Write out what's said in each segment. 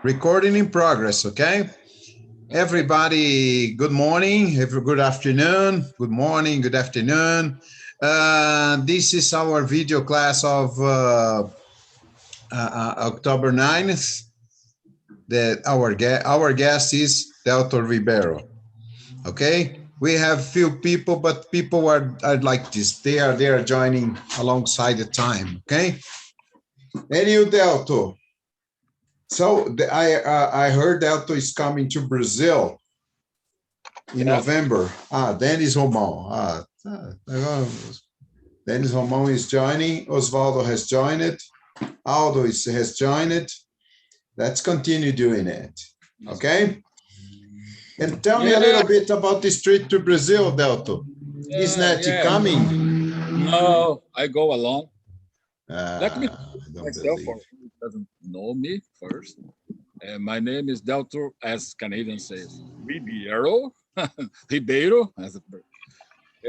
Recording in progress, okay? Everybody, good morning, good afternoon, good morning, good afternoon. This is our video class of October 9th. Our guest is Delto Ribeiro, okay? We have few people, but people are like this. They are joining alongside the time, okay? And you, Delto. So I heard Delto is coming to Brazil in November. Denis Romão. Denis Romão is joining. Osvaldo has joined it. Aldo has joined it. Let's continue doing it. Okay? And tell me a little bit about this trip to Brazil, Delto. Is Neti coming? No, I go alone. Let me myself for who doesn't know me first. My name is Delto, as Canadians say, Ribeiro, Ribeiro.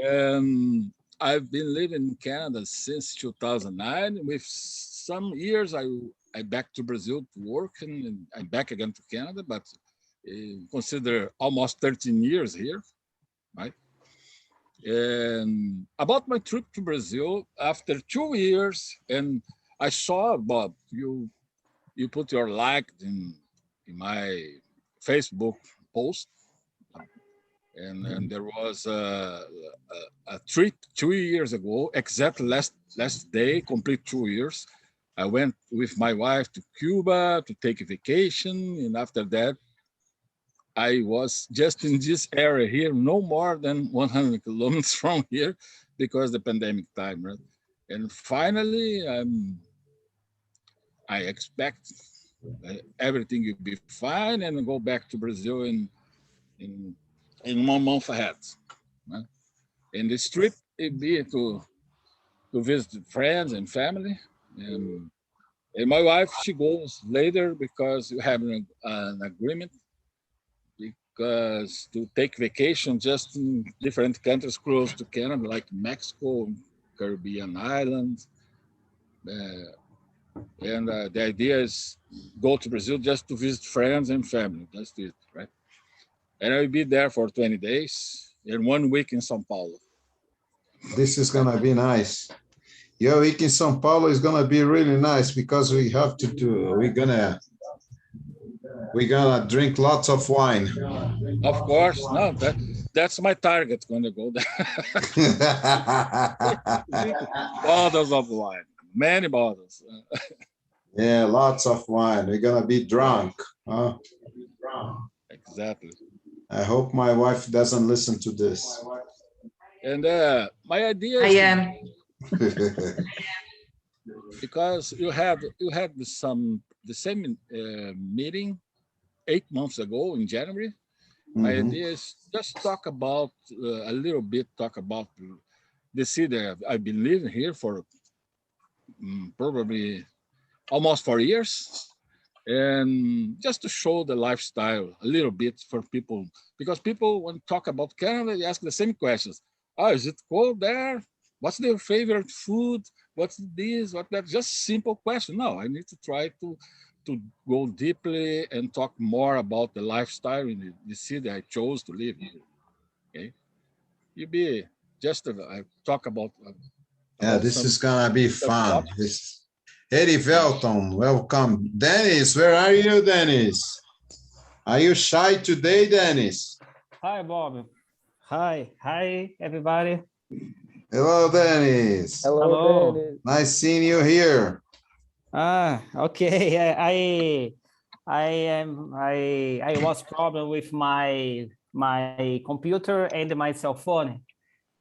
And I've been living in Canada since 2009. With some years, I back to Brazil to work, and I'm back again to Canada, but consider almost 13 years here, right? And about my trip to Brazil, after 2 years, and I saw, Bob, you put your like in my Facebook post, and there was a trip 2 years ago, exact last day, complete 2 years. I went with my wife to Cuba to take a vacation, and after that, I was just in this area here, no more than 100 kilometers from here, because the pandemic time, right? And finally, I expect everything will be fine and go back to Brazil in 1 month ahead. Right? And this trip will be to visit friends and family. And my wife, she goes later because we have an agreement. Because to take vacation just in different countries close to Canada, like Mexico, Caribbean islands. And the idea is go to Brazil just to visit friends and family. That's it, right? And I'll be there for 20 days and 1 week in São Paulo. This is going to be nice. Your week in São Paulo is going to be really nice because we have to do, we're gonna drink lots of wine. Of course, no, that's my target when I go there. Bottles of wine, many bottles. Yeah, lots of wine. We're gonna be drunk. Huh? Exactly. I hope my wife doesn't listen to this. And my idea is because you had the same meeting 8 months ago in January. My idea is just talk about a little bit, talk about the city. I've been living here for probably almost 4 years, and just to show the lifestyle a little bit for people, because people, when talk about Canada, they ask the same questions. Oh, is it cold there? What's their favorite food? What's this? What that? Just simple question. No, I need to try to go deeply and talk more about the lifestyle in the city I chose to live here. Okay, you be just I talk about. Yeah, this is gonna be fun. Eddie Velton, welcome. Dennis, where are you, Dennis? Are you shy today, Dennis? Hi, Bob. Hi, everybody. Hello, Dennis. Hello. Dennis. Nice seeing you here. Okay. I was problem with my computer and my cell phone.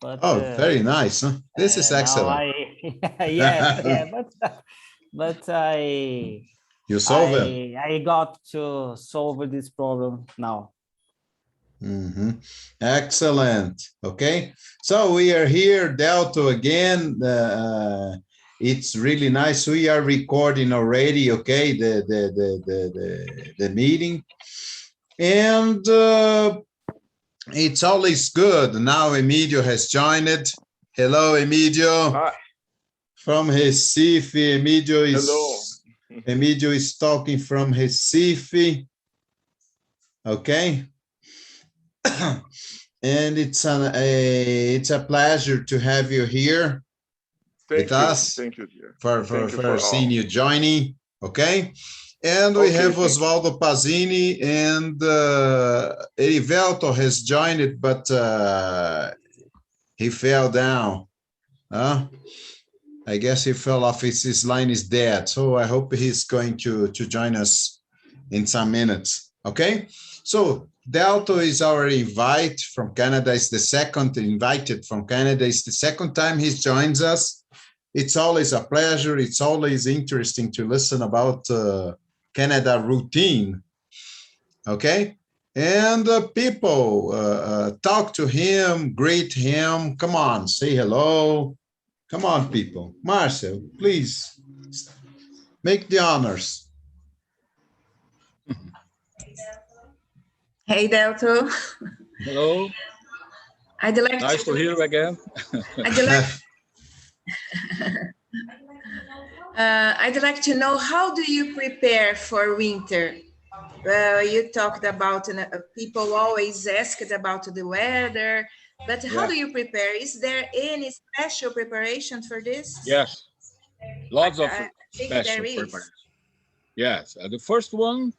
But very nice. Huh? This is excellent. But you solve it. I got to solve this problem now. Excellent. Okay, so we are here, Delto again. It's really nice. We are recording already. Okay, the meeting, and it's always good. Now Emilio has joined it. Hello, Emilio. Hi. From Recife. Emilio is Emílio is talking from Recife. Okay. And it's a pleasure to have you here with us. Thank you, dear. For seeing you joining. Okay. And we have Osvaldo Pazini and Erivelto has joined it, but he fell down. I guess he fell off. His line is dead. So I hope he's going to join us in some minutes. Okay. So Delto is our invite from Canada. It's the second invited from Canada. It's the second time he joins us. It's always a pleasure. It's always interesting to listen about Canada routine. Okay. And people, talk to him, greet him. Come on, say hello. Come on, people. Marcel, please make the honors. Hey, Delto. Hello. I'd like Nice to hear you again. I'd like to know, how do you prepare for winter? You talked about people always asked about the weather, but how do you prepare? Is there any special preparation for this? Yes, lots of special preparation. Yes, the first one,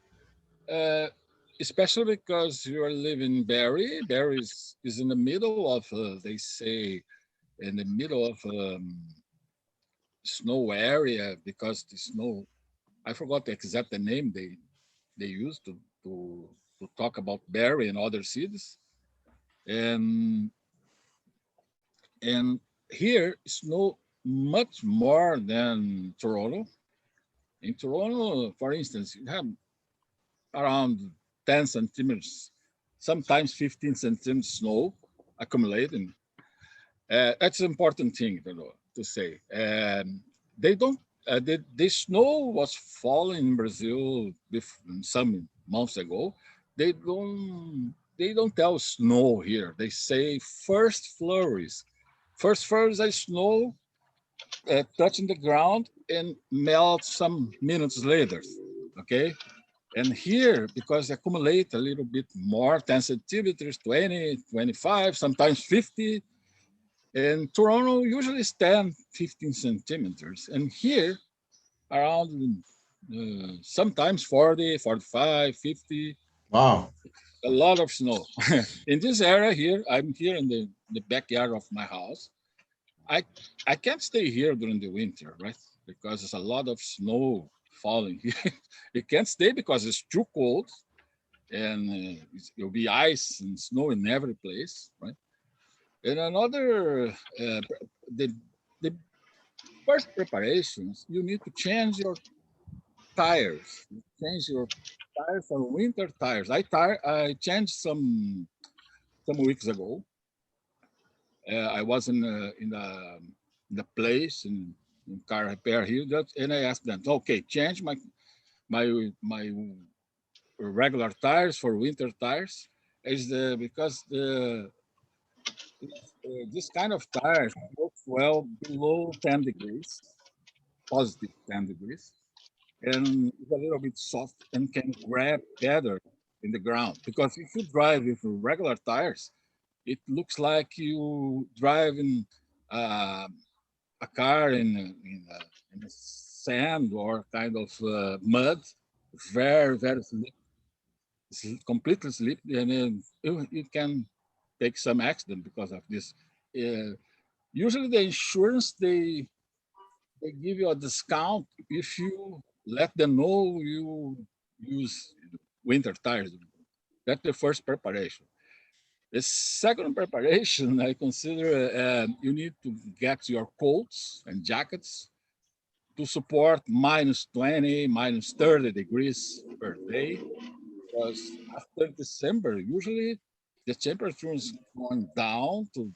especially because you are living in Barrie. Barrie is in the middle of, they say, in the middle of snow area, because the snow, I forgot the exact name they used to talk about Barrie and other cities. And here snow much more than Toronto. In Toronto, for instance, you have around 10 centimeters, sometimes 15 centimeters snow accumulating. That's an important thing to say. They don't. The snow was falling in Brazil some months ago. They don't tell snow here. They say first flurries. First flurries are snow touching the ground and melt some minutes later. Okay. And here, because they accumulate a little bit more, 10 centimeters, 20, 25, sometimes 50. And Toronto usually is 10, 15 centimeters. And here, around sometimes 40, 45, 50. Wow. A lot of snow. In this area here, I'm here in the backyard of my house. I can't stay here during the winter, right? Because there's a lot of snow falling here. You can't stay because it's too cold, and it'll be ice and snow in every place, right? And another, the first preparations, you need to change your tires. Change your tires for winter tires. I changed some weeks ago. I was in the place in car repair here, and I asked them, okay, change my regular tires for winter tires. Is because this kind of tires works well below 10 degrees, positive 10 degrees, and it's a little bit soft and can grab better in the ground. Because if you drive with regular tires, it looks like you driving a car in the sand or kind of mud, very, very slippery, completely slippery, and then you can take some accident because of this. Usually the insurance, they give you a discount if you let them know you use winter tires. That's the first preparation. The second preparation, I consider you need to get your coats and jackets to support minus 20, minus 30 degrees per day. Because after December, usually the temperature is going down to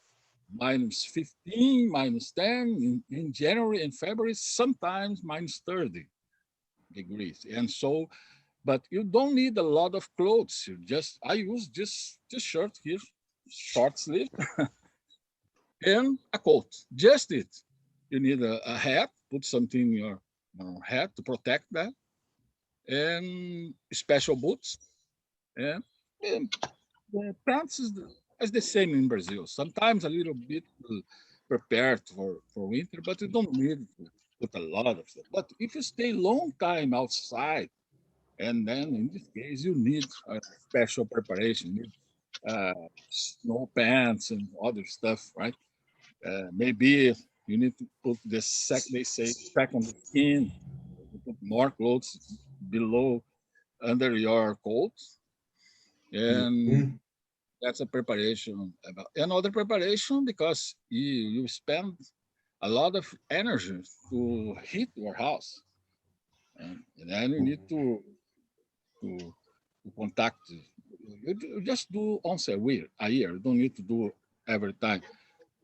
minus 15, minus 10. In January and February, sometimes minus 30 degrees. And so, but you don't need a lot of clothes. I use this shirt here, short sleeve, and a coat, just it. You need a hat, put something in your hat to protect that, and special boots, and the pants is the same in Brazil. Sometimes a little bit prepared for winter, but you don't need to put a lot of stuff. But if you stay long time outside, and then in this case you need a special preparation, you need snow pants and other stuff, right? Maybe you need to put they say second skin, you put more clothes below under your coat, and Mhm. that's a preparation. Another preparation because you spend a lot of energy to heat your house, and then you need to, to contact. You just do once a year. You don't need to do every time.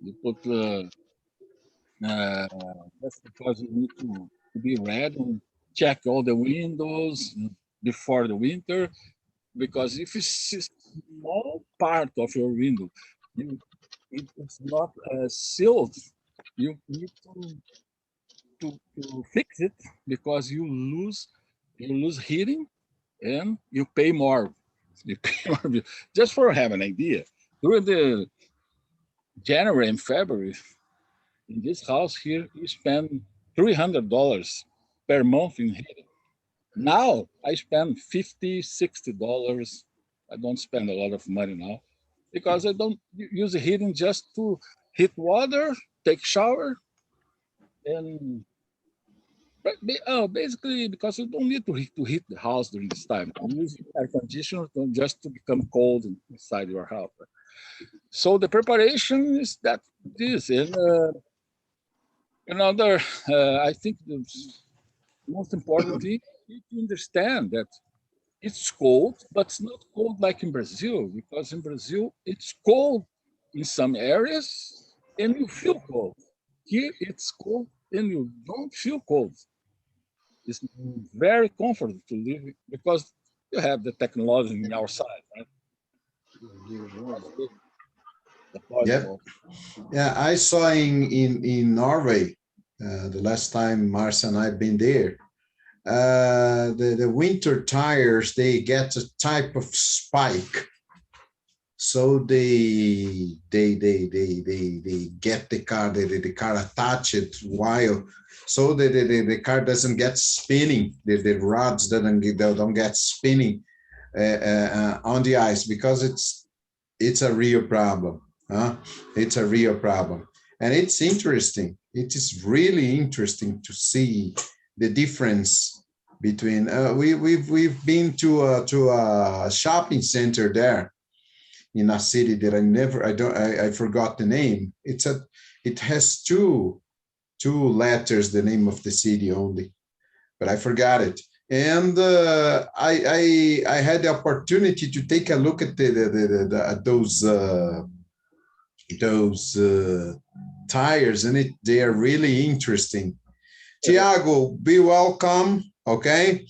You put uh, that's because you need to be ready and check all the windows before the winter. Because if it's a small part of your window, it's not sealed, you need to fix it because you lose heating and you pay more. You pay more. Just for have an idea, during the January and February in this house here, you spend $300 per month in heating. Now I spend 50, $60. I don't spend a lot of money now because I don't use the heating just to heat water, take shower, and basically because you don't need to heat the house during this time. You use air conditioner just to become cold inside your house. So the preparation is that this and another. I think the most important thing is to understand that it's cold, but it's not cold like in Brazil, because in Brazil it's cold in some areas and you feel cold. Here it's cold and you don't feel cold. It's very comfortable to live because you have the technology on our side, right? The Yep. possible. Yeah, I saw in Norway the last time Marcia and I've been there. The winter tires they get a type of spike, so they get the car the car attached while so the car doesn't get spinning, the rods don't get spinning on the ice because it's a real problem. Huh? It's a real problem. And it's interesting. It is really interesting to see the difference between we've been to a shopping center there in a city that I forgot the name. It has two letters, the name of the city only, but I forgot it. And I had the opportunity to take a look at those tires, and they are really interesting. Tiago, be welcome. Okay.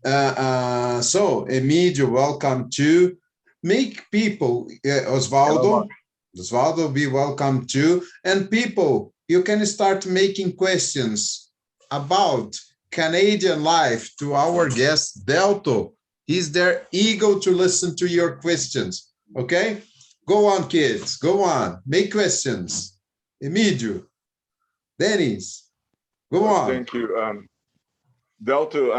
So Emílio, welcome too. Make people, Hello, Osvaldo, be welcome too. And people, you can start making questions about Canadian life to our guest, Delto. He's there eager to listen to your questions. Okay? Go on, kids. Go on. Make questions. Emílio, Dennis, go on. thank you. Delto,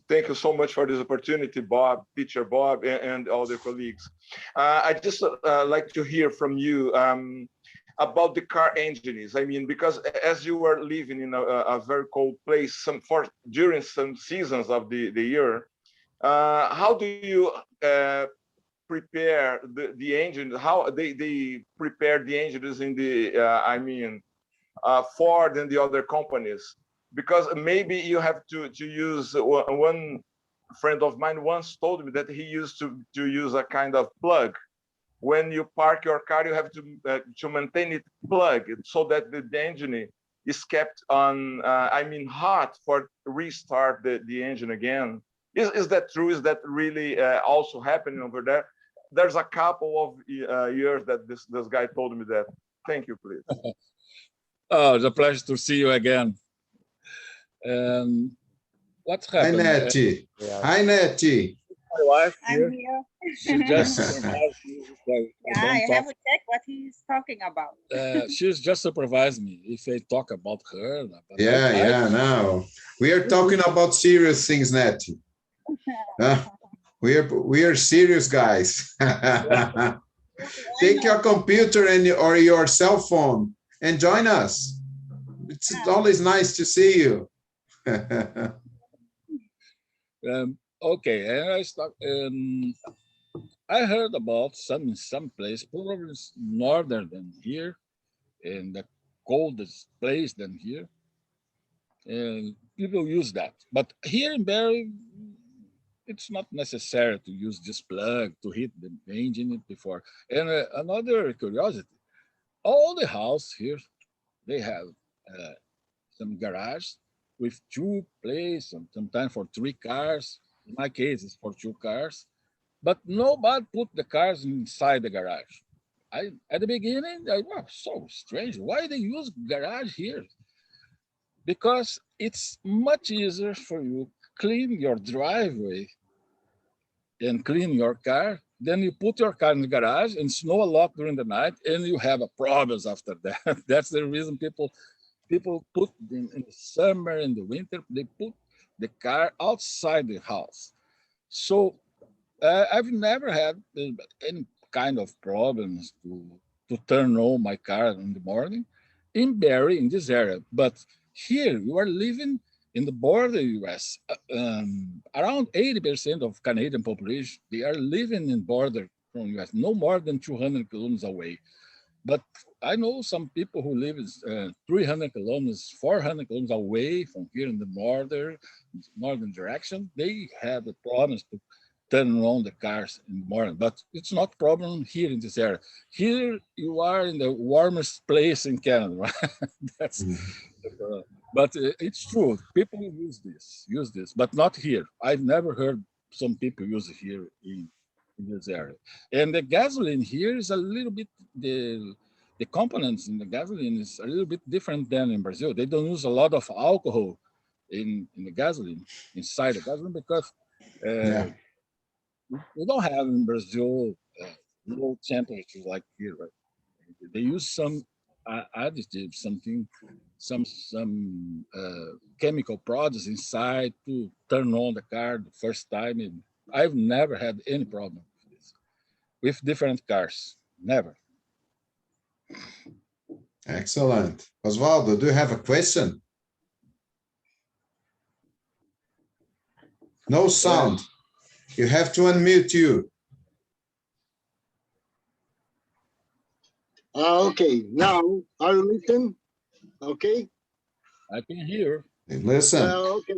thank you so much for this opportunity, Bob, teacher Bob, and all the colleagues. I just like to hear from you about the car engines. I mean, because as you were living in a very cold place during some seasons of the year, how do you prepare the engine? How they prepare the engines in the, Ford and the other companies? Because maybe you have to use one friend of mine once told me that he used to use a kind of plug. When you park your car, you have to maintain it plugged so that the engine is kept on, hot for restart the engine again. Is that true? Is that really also happening over there? There's a couple of years that this guy told me that. Thank you, please. Oh, it's a pleasure to see you again. What Hi, happened? Nettie. Yeah. Hi, Nettie. My wife I'm here, here. she just supervised me. Yeah, I have to check what he's talking about. She's just supervised me if I talk about her. But Yeah, no. We are talking about serious things, Nettie. We are serious guys. Take your computer or your cell phone and join us. It's always nice to see you. Okay, and I start. I heard about some place, probably northern than here, and the coldest place than here. And people use that, but here in Barry, it's not necessary to use this plug to hit the engine before. And another curiosity, all the house here, they have some garage with 2 places, and sometimes for 3 cars. In my case, it's for 2 cars, but nobody put the cars inside the garage. At the beginning, I was so strange. Why they use garage here? Because it's much easier for you clean your driveway and clean your car. Then you put your car in the garage and snow a lot during the night, and you have a problems after that. That's the reason people put in the summer and the winter, they put the car outside the house. So I've never had any kind of problems to turn on my car in the morning in Barrie, in this area. But here you are living in the border US. Around 80% of Canadian population, they are living in border from US, no more than 200 kilometers away. But I know some people who live 300 kilometers, 400 kilometers away from here in the northern direction. They have the problems to turn on the cars in the morning, but it's not a problem here in this area. Here you are in the warmest place in Canada, right? That's, but it's true. People use this, but not here. I've never heard some people use it here in this area. And the gasoline here is a little bit, the components in the gasoline is a little bit different than in Brazil. They don't use a lot of alcohol in the gasoline, inside the gasoline, because we don't have in Brazil low temperatures like here, right? They use some additives, some chemical products inside to turn on the car the first time. And I've never had any problem with this, with different cars, never. Excellent. Osvaldo, do you have a question? No sound. You have to unmute you. Okay, now are you listening? Okay. I can hear. Listen. Okay.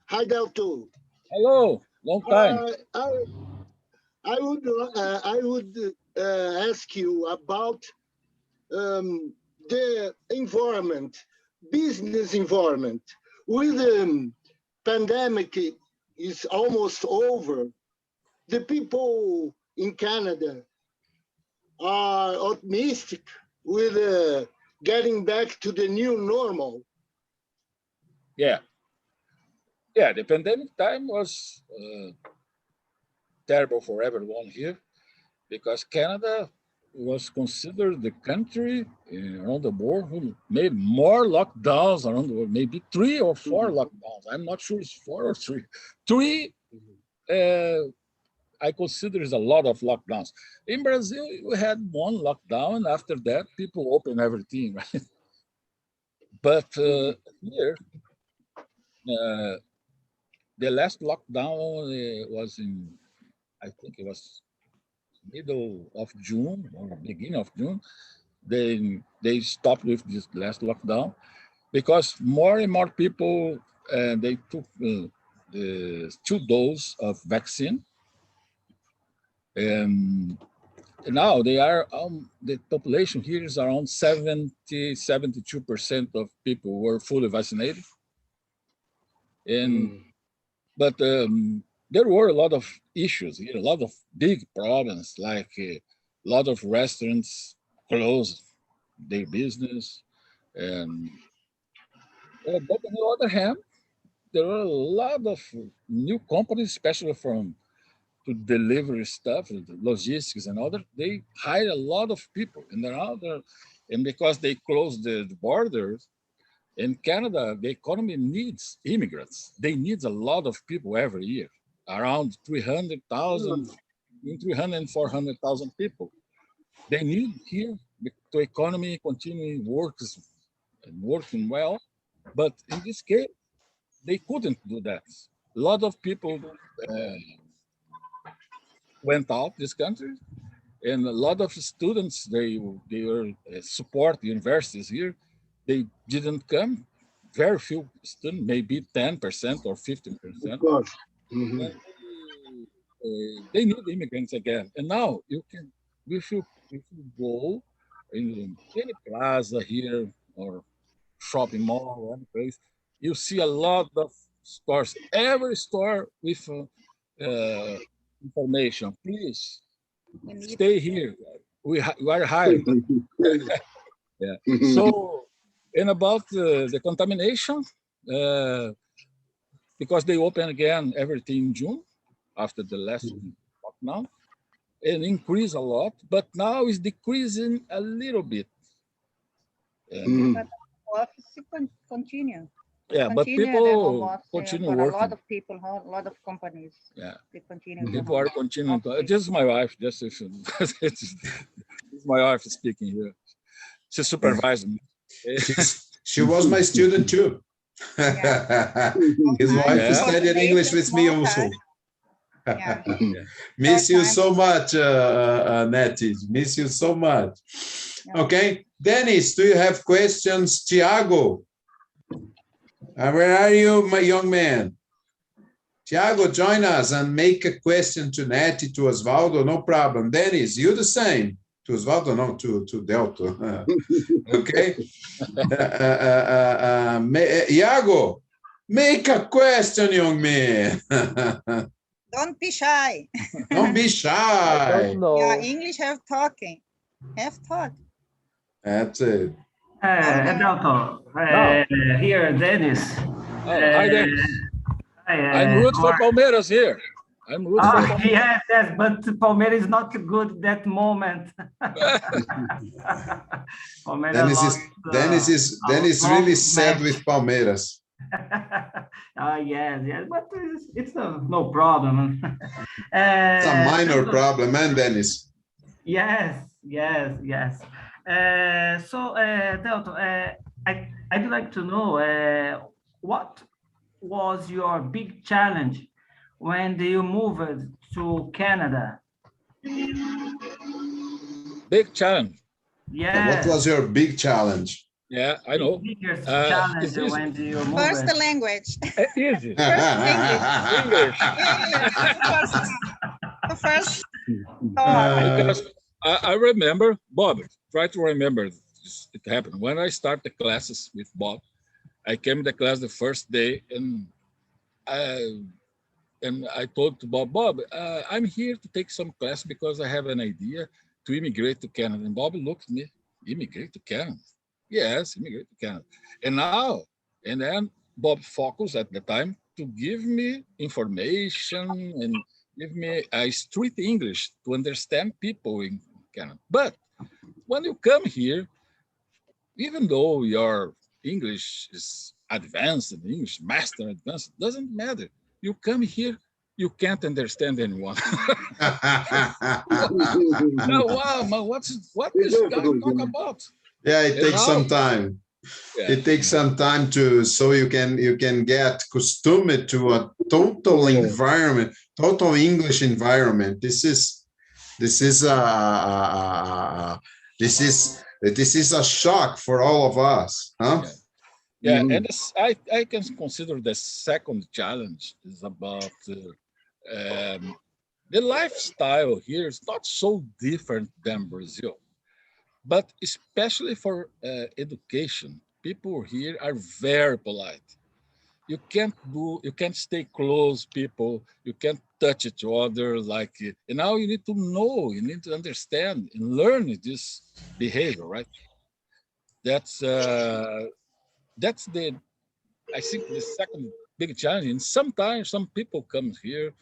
Hi, Delto. Hello, long time. I would ask you about the environment, business environment. With the pandemic is almost over, the people in Canada are optimistic with getting back to the new normal. Yeah, the pandemic time was terrible for everyone here, because Canada was considered the country around the world who made more lockdowns around the world, maybe 3 or 4 lockdowns. I'm not sure it's 4 or 3. 3, I consider is a lot of lockdowns. In Brazil, we had 1 lockdown, and after that, people open everything, right? But here, the last lockdown was in, I think it was middle of June or beginning of June. They stopped with this last lockdown because more and more people they took the 2 doses of vaccine, and now they are the population here is around 72% of people were fully vaccinated, and but there were a lot of issues here, a lot of big problems, like a lot of restaurants closed their business, and But on the other hand, there are a lot of new companies, especially from to deliver stuff, logistics and other. They hire a lot of people, and and because they close the borders in Canada, the economy needs immigrants. They need a lot of people every year, around 300,000, between 300 and 400,000 people. They need here the economy continue working well, but in this case, they couldn't do that. A lot of people went out this country, and a lot of students they were support universities here. They didn't come. Very few students, maybe 10% or 15%. Of course. Mhm. They need immigrants again. And now if you go in any plaza here or shopping mall or any place, you see a lot of stores. Every store with information. Please You need stay here. We are hiring. Yeah. So, and about the contamination, because they open again everything in June after the last lockdown, and increase a lot, but now it's decreasing a little bit. And, but office continue. yeah, but Continue the home people office continue for a lot working. of people, a lot of companies. Yeah, They continue. the people home are continuing. office. This is my wife. Just if you, this is my wife speaking here. She supervised me. She was my student too. His wife Yeah. studied English with me Small also. time. Yeah. Miss you Part-time. so much, Nettie. Miss you so much. Yeah. Okay, Dennis, do you have questions? Tiago, where are you, my young man? Tiago, join us and make a question to Nettie, to Osvaldo, no problem. Dennis, you the same. To Osvaldo, no, to Delto. Okay. Iago, make a question, young man. Don't be shy. Don't be I shy. don't know. Yeah, English have talking. Have talk. That's it. Delto, here, Dennis. Oh, hi there. I'm rooting for Palmeiras here. I'm rooting for Palmeiras. Yes, but Palmeiras is not good that moment. Palmeiras Dennis really sad with Palmeiras. yes, but it's no problem. It's a minor problem, man, Dennis. Yes. So, Delto, I'd like to know what was your big challenge when you moved to Canada? Big challenge. Yeah. What was your big challenge? Yeah, I know. Biggest challenge when you moved? First the language. Easy. English. The first Because I remember, Bob, try to remember it happened. When I started the classes with Bob, I came to class the first day and I told to Bob, I'm here to take some class because I have an idea to immigrate to Canada. And Bob looked at me, immigrate to Canada? Yes, immigrate to Canada. And then Bob focused at the time to give me information and give me a street English to understand people in Canada. But when you come here, even though your English is advanced, and English master advanced, doesn't matter. You come here, you can't understand anyone. Now, wow, man, what this guy talk about? Yeah, it takes some time. Yeah. It takes some time so you can get accustomed to a total environment, total English environment. This is a shock for all of us, huh? Yeah, and I can consider the second challenge is about the lifestyle here is not so different than Brazil, but especially for education, people here are very polite. You can't stay close, people. You can't touch each other like. And now you need to know, you need to understand and learn this behavior, right? That's the I think the second big challenge, and sometimes some people come here,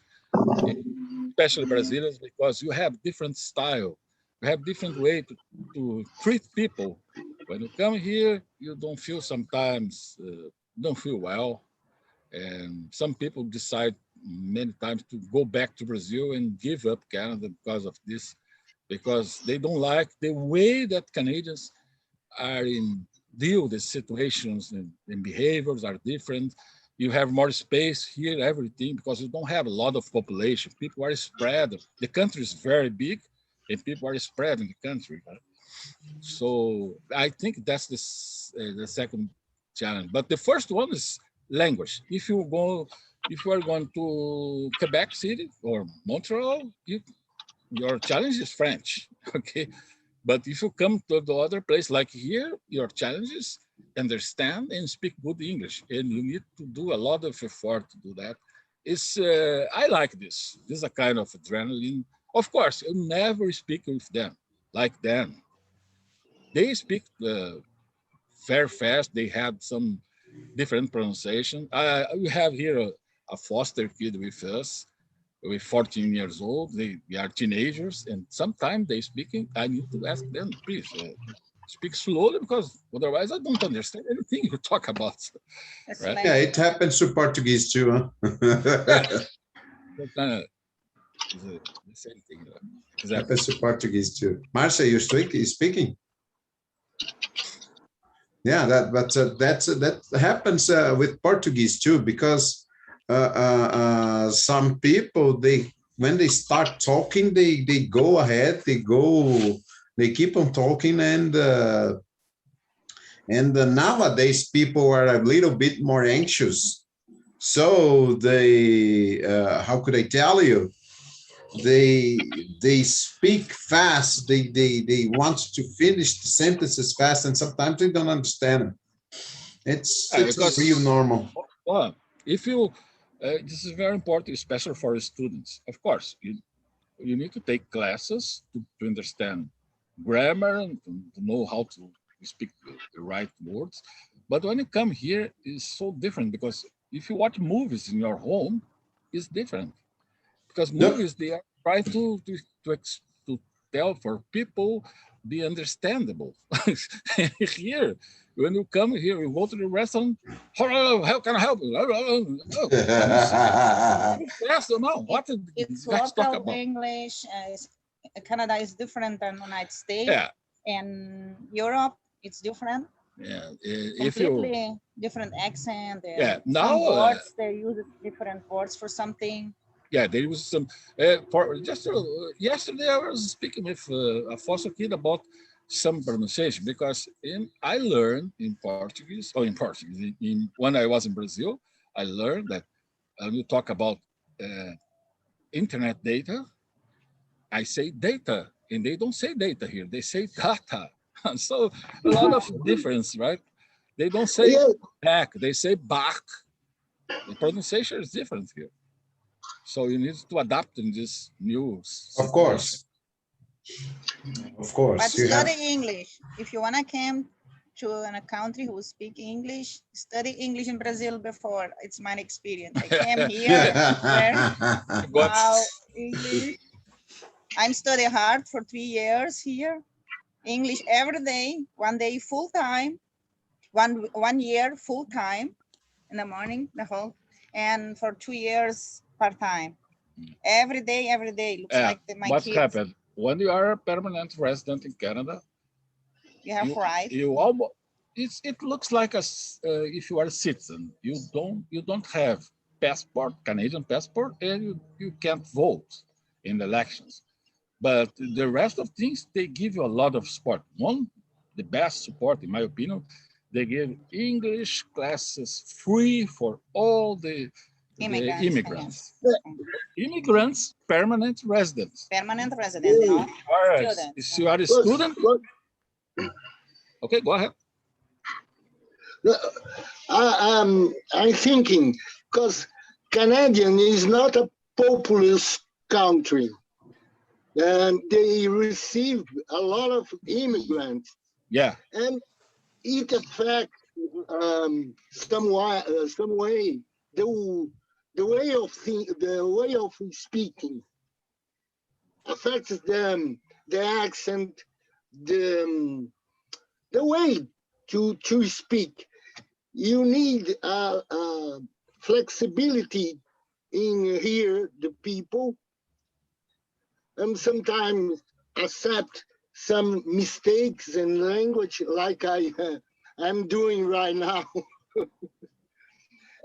especially Brazilians, because you have different style, you have different way to treat people. When you come here, you don't feel sometimes, don't feel well. And some people decide many times to go back to Brazil and give up Canada because of this, because they don't like the way that Canadians are in deal with the situations, and behaviors are different. You have more space here, everything, because you don't have a lot of population. People are spread. The country is very big, and people are spread in the country. Right? So I think that's the second challenge. But the first one is language. If you are going to Quebec City or Montreal, your challenge is French. Okay, but if you come to the other place like here, your challenge is understand and speak good English, and you need to do a lot of effort to do that. It's I like this. This is a kind of adrenaline. Of course, you never speak with them like them. They speak very fast. They have some different pronunciation. We have here a foster kid with us, with 14 years old. They are teenagers, and sometimes they speaking. I need to ask them, please speak slowly, because otherwise I don't understand anything you talk about. That's Right? like, Yeah, it happens to Portuguese too, huh? That is the same thing. Exactly. Happens to Portuguese too. Marcia, you speaking? Yeah, that happens with Portuguese too, because some people, when they start talking, they go ahead, they keep on talking, and nowadays people are a little bit more anxious, so they how could I tell you? They speak fast. They want to finish the sentences fast, and sometimes they don't understand them. It's real Because normal. if you, this is very important, especially for students. Of course, you need to take classes to understand grammar and to know how to speak the right words. But when you come here, it's so different, because if you watch movies in your home, it's different. Because movies, they are trying to tell for people be understandable. Here, when you come here, you go to the restaurant. Hello, how can I help you? Oh, yes or no? What did it's you guys talk local about? English. Canada is different than United States. Yeah, And Europe, it's different. yeah. If you, Completely different accent. And yeah, some now, words, they use different words for something. yeah, there was some. For just yesterday, I was speaking with a foster kid about some pronunciation, because I learned in Portuguese, when I was in Brazil, I learned that when you talk about uh, internet data, I say data, and they don't say data here; they say data. So a lot of difference, right? They don't say Yeah, back; they say back. The pronunciation is different here. So you need to adapt in this new Of situation. course, of But course, you study have. English. If you want to come to a country who speak English, study English in Brazil before. It's my experience. I came here, learn how English. I'm study hard for 3 years here. English every day, 1 day full time, one year full time in the morning, the whole, and for 2 years part time. Every day. Looks like my What's kids. happened when you are a permanent resident in Canada? You have right. You almost, it looks like if you are a citizen, you don't have passport, Canadian passport, and you can't vote in elections. But the rest of things, they give you a lot of support. The best support, in my opinion, they give English classes free for all the immigrants. Immigrants, permanent residents. Permanent resident, no? If you are a student, okay, go ahead. I'm thinking, because Canadian is not a populous country, and they receive a lot of immigrants, Yeah, and it affects some way the way of speaking affects the accent, the way to speak. You need flexibility in here the people, and sometimes accept some mistakes in language like I'm doing right now.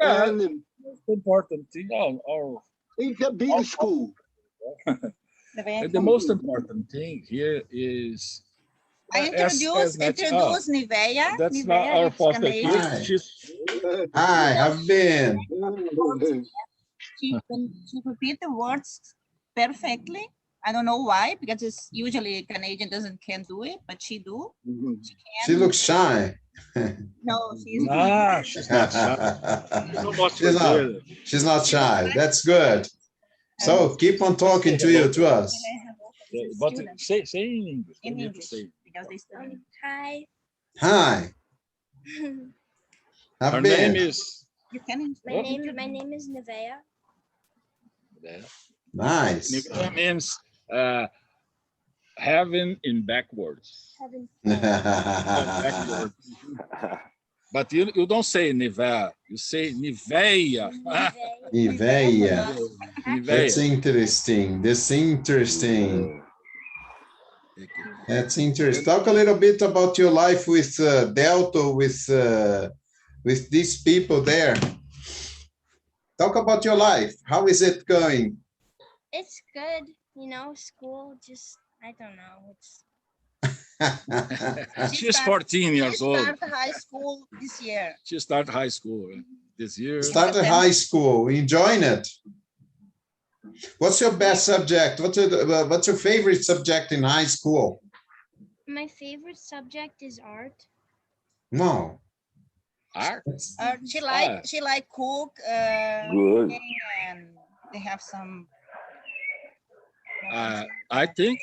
Yeah, And most important thing, or it's a big school. the most important thing here is I introduce Nivea. that's Nivea, not our it's fault. Canadian. Hi, have been. She repeat the words perfectly. I don't know why, because it's usually Canadian can't do it, but she do. She looks shy. No, she's she's not shy. She's not shy. That's good. So keep on talking to us. But say in English. In English, because they study. Hi. Hi. Her Have name been. is My name is Nevea. Nice. Nivea means heaven in backwards. Backwards. But you don't say Nivea, you say Nivea. Nivea. Nivea. That's interesting. That's interesting. That's interesting. Talk a little bit about your life with Delto, with these people there. Talk about your life. How is it going? It's good, you know, school just, I don't know. It's She's 14 years old. She started high school this year. She started high school this year. Started high school, enjoying it. What's your best subject? What's your favorite subject in high school? my favorite subject is art. No. Art? She like cook. Good. And they have some. I think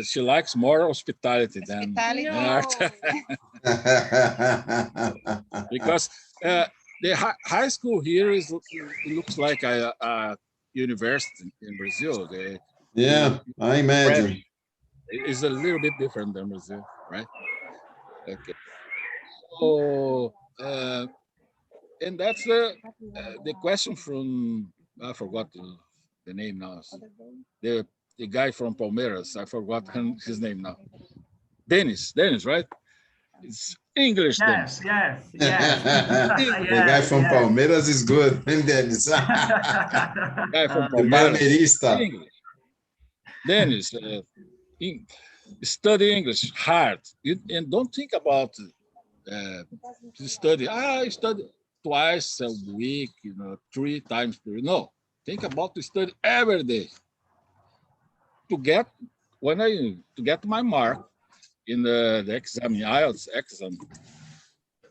she likes more hospitality than art. Because the high school here it looks like a university in Brazil. Yeah, I imagine. It's a little bit different than Brazil, right? Okay. So, and that's the question from, I forgot the name now. The guy from Palmeiras, I forgot his name now. Dennis, right? It's English, Dennis. Yes. The guy from Palmeiras is good. And Dennis. Guy from The Palmeirista. English. Dennis, study English hard. And don't think about to study. I study twice a week, 3 times per week. No, think about to study every day. To get my mark in the exam, IELTS exam,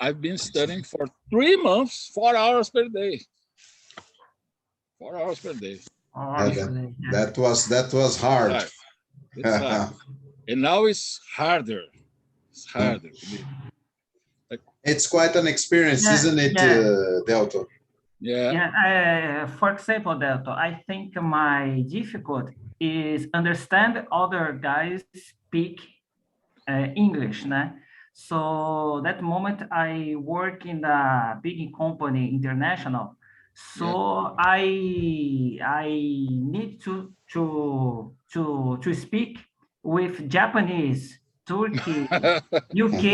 I've been studying for 3 months, 4 hours per day. 4 hours per day. That was hard. It's hard. And now it's harder. It's harder. It's quite an experience, isn't it, Delto? Yeah. For example, Delto, I think my difficulty is understand other guys speak English, né? So that moment I work in a big company, international. So I need to speak with Japanese, Turkey, UK.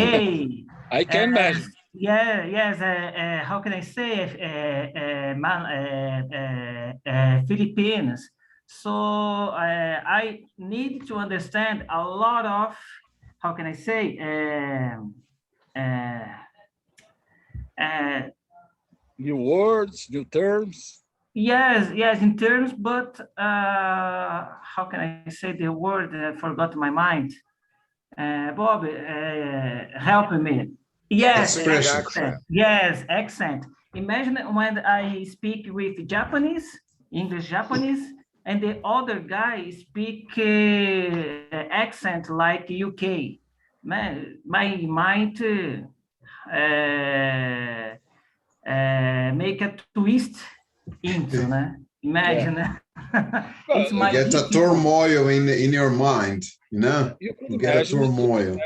I can imagine. How can I say Philippines? So I need to understand a lot of, how can I say, new words, new terms. Yes, in terms, but how can I say the word? I forgot my mind. Bob, help me. Yes, accent. Imagine when I speak with English Japanese, and the other guy speak accent like UK. Man, my mind make a twist into, né? Imagine, né? It's You my get a difficult. turmoil in your mind, you know? You could You get a imagine, turmoil.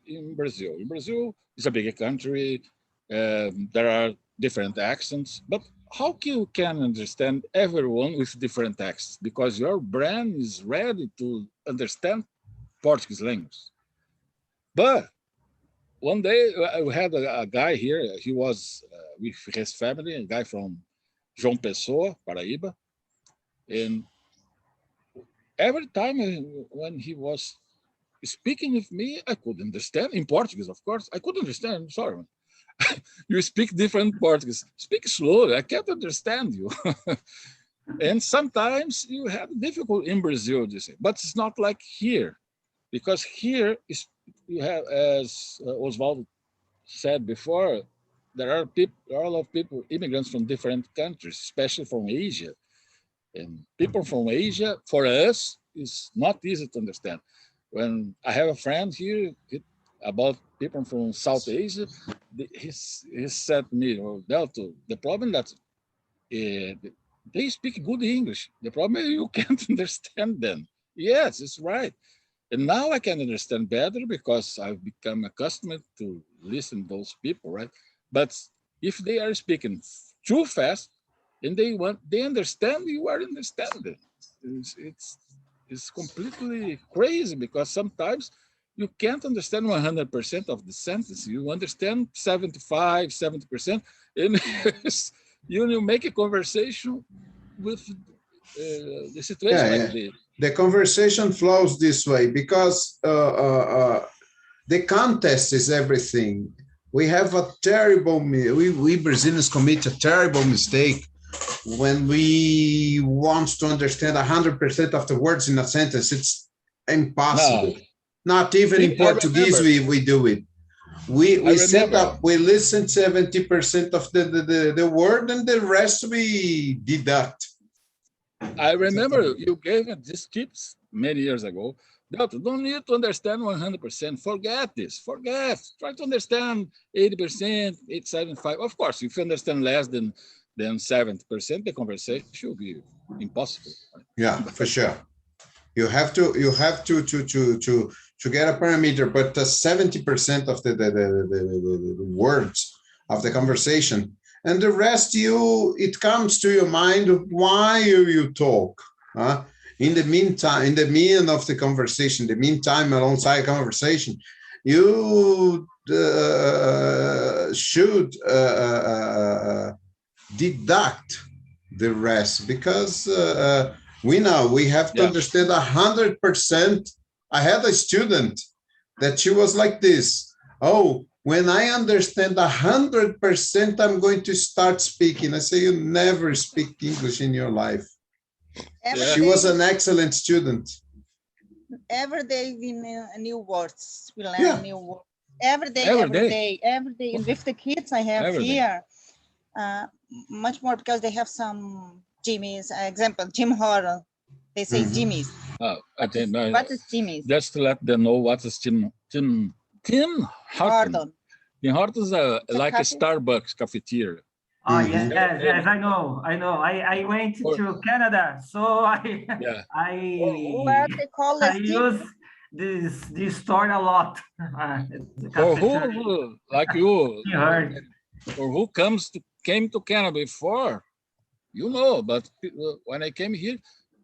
in Brazil. In Brazil, it's a big country. There are different accents, but how you can understand everyone with different accents? Because your brain is ready to understand Portuguese language. But one day we had a guy here. He was with his family, a guy from João Pessoa, Paraíba, and every time when he was speaking with me, I could understand in Portuguese, of course. I could understand. Sorry, man. You speak different Portuguese. Speak slowly. I can't understand you. And sometimes you have difficult in Brazil, you say, but it's not like here, because here is you have, as Oswaldo said before, there are people, there are a lot of people, immigrants from different countries, especially from Asia. And people from Asia, for us, is not easy to understand. When I have a friend here about people from South Asia, he said to me, "Oh, Delto, the problem that they speak good English. The problem is you can't understand them." Yes, it's right. And now I can understand better because I've become accustomed to listen to those people, right? But if they are speaking too fast and they understand, you are understanding. It's completely crazy because sometimes you can't understand 100% of the sentence. You understand 75, 70%, and you make a conversation with the situation like this. The conversation flows this way because the contest is everything. We have a terrible, we Brazilians commit a terrible mistake when we want to understand 100% of the words in a sentence. It's impossible. No. Not even in Portuguese we do it. We set up, we listen 70% of the word and the rest we deduct. I remember you gave me these tips many years ago. Delto, don't need to understand 100%. Forget this. Forget. Try to understand 80%, 75. Of course, if you understand less than 70%, the conversation will be impossible. Yeah, for sure. You have to get a parameter, but 70% of the words of the conversation, and the rest it comes to your mind why you talk. In the meantime, in the mean of the conversation, the meantime alongside conversation, you should deduct the rest because we know we have to understand 100%. I had a student that she was like this. Oh, when I understand 100%, I'm going to start speaking. I say, you never speak English in your life. She was an excellent student. Every day we learn new words. We learn new words. Every day. And with the kids I have here, much more because they have some Jimmy's. Example, Jim Horton. They say Jimmy's. Oh, I didn't know. What is Jimmy's? Just to let them know what is Tim Horton. Tim Horton is like a Starbucks cafeteria. Oh, yes, I know. I went to Canada, so I use this store a lot. For who, like you, or who came to Canada before, you know, but when I came here,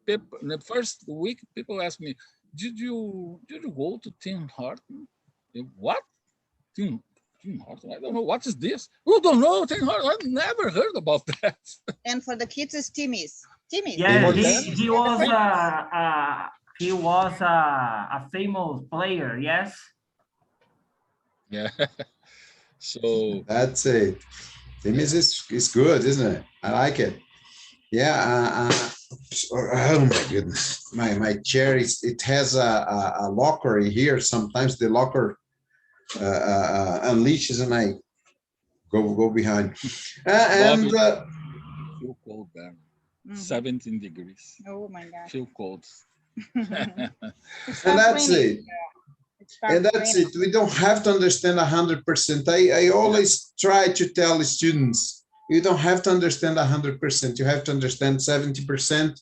people, in the first week, people asked me, did you go to Tim Horton? What? Tim Horton? I don't know. What is this? You don't know Tim Horton? I've never heard about that. And for the kids, it's Timmy's. Yeah, he was a famous player. Yes. Yeah. So that's it. Timmy's is good, isn't it? I like it. Yeah. Oh my goodness, my chair it has a locker in here. Sometimes the locker unleashes and I go behind. And feel cold there. 17 degrees. Oh my God. Feel cold. And that's it. And that's it. We don't have to understand 100%. I always try to tell the students, you don't have to understand 100%. You have to understand 70%.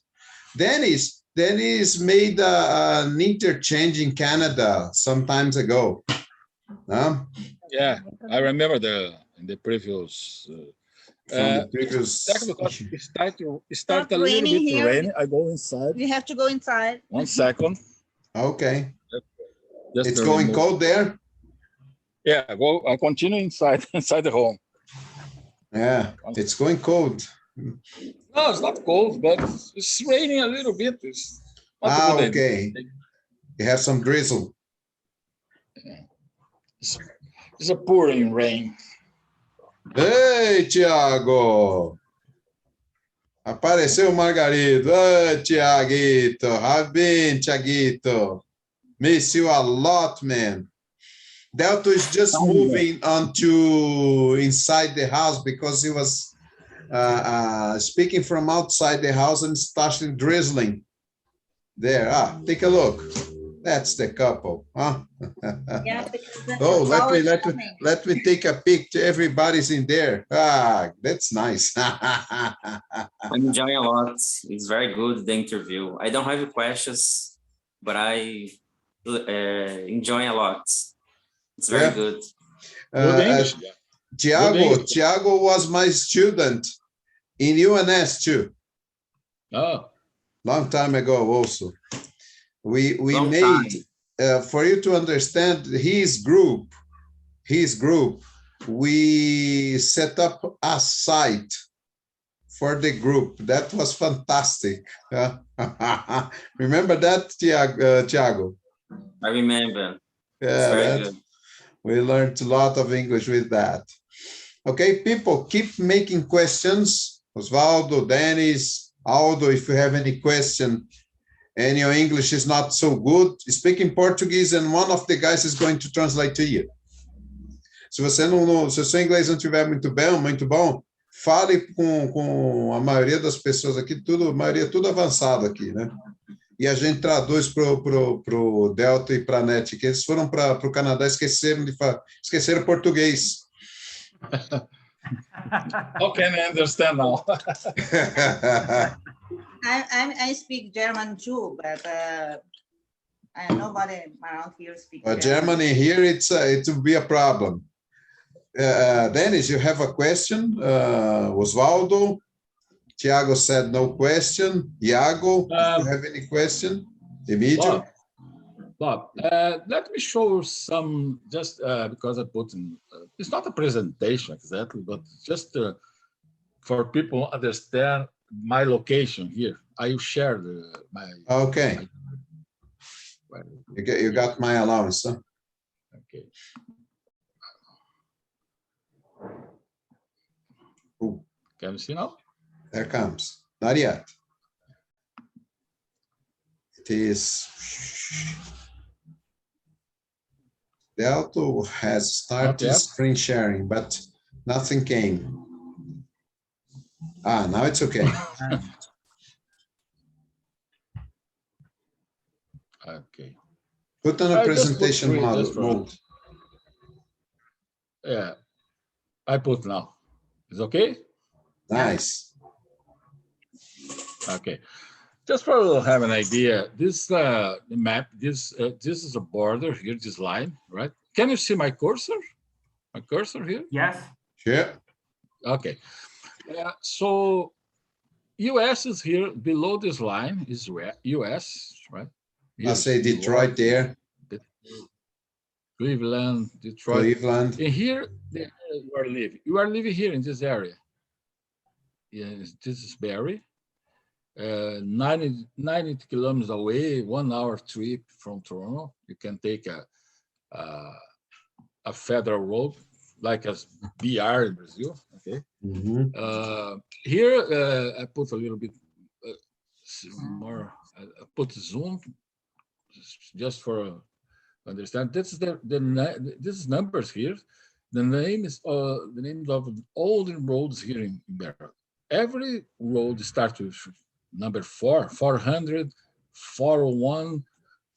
Dennis made an interchange in Canada some times ago. Yeah, I remember in the previous. Because it start a little bit here. raining. I go inside. We have to go inside. 1 second. Okay. Just it's going remove. cold there? Yeah, I continue inside the home. Yeah, it's going cold. No, it's not cold, but it's raining a little bit. It's not good okay. You have some drizzle. Yeah. It's a pouring rain. Ei, Tiago! Apareceu o Margarido. Oi, Tiaguito. How been, Tiaguito? Miss you a lot, man. Delto is just moving onto inside the house because he was speaking from outside the house and started drizzling. There, take a look. That's the couple, huh? Yeah, oh, let me take a picture. Everybody's in there. That's nice. I'm enjoying a lot. It's very good, the interview. I don't have questions, but I enjoy a lot. It's very good. Tiago was my student in UNS too. Oh, long time ago also. We made, for you to understand his group, we set up a site for the group. That was fantastic. Remember that, Tiago? I remember. Yeah, we learned a lot of English with that. Okay, people, keep making questions. Osvaldo, Dennis, Aldo, if you have any question, and your English is not so good, speak in Portuguese and one of the guys is going to translate to you. Se o seu inglês não estiver muito bom, fale com a maioria das pessoas aqui, tudo avançado aqui, né? E a gente traduz pro Delto e para a NET, que eles foram para o Canadá, esqueceram português. How can I understand now? I speak German too, but nobody around here speaks German. Germany here, it will be a problem. Dennis, you have a question? Osvaldo? Tiago said no question. Iago, do you have any question? Emilio? Bob, let me show some, just because I put in, it's not a presentation exactly, but just for people understand my location here. I will share my... Okay. You got my allowance, huh? Okay. Ooh. Can you see now? There comes. Not yet. It is... Delto has started screen sharing, but nothing came. Now it's okay. Okay. Put on a presentation mode. Yeah, I put now. Is okay? Nice. Okay. Just for you to have an idea, this the map, this is a border here, this line, right? Can you see my cursor? My cursor here? Yes. Yeah. Okay. So US is here below this line is US, right? I'll say Detroit there. Cleveland, Detroit. Cleveland. And here you are living. You are living here in this area. Yes, this is Barrie. 90 kilometers away, 1 hour trip from Toronto. You can take a federal road, like a BR in Brazil. Okay. Mm-hmm. Here I put a little bit more. I put zoom just for understand. This is this is numbers here. The name is the names of all the roads here in Barrie. Every road starts with number 4, 400, 401,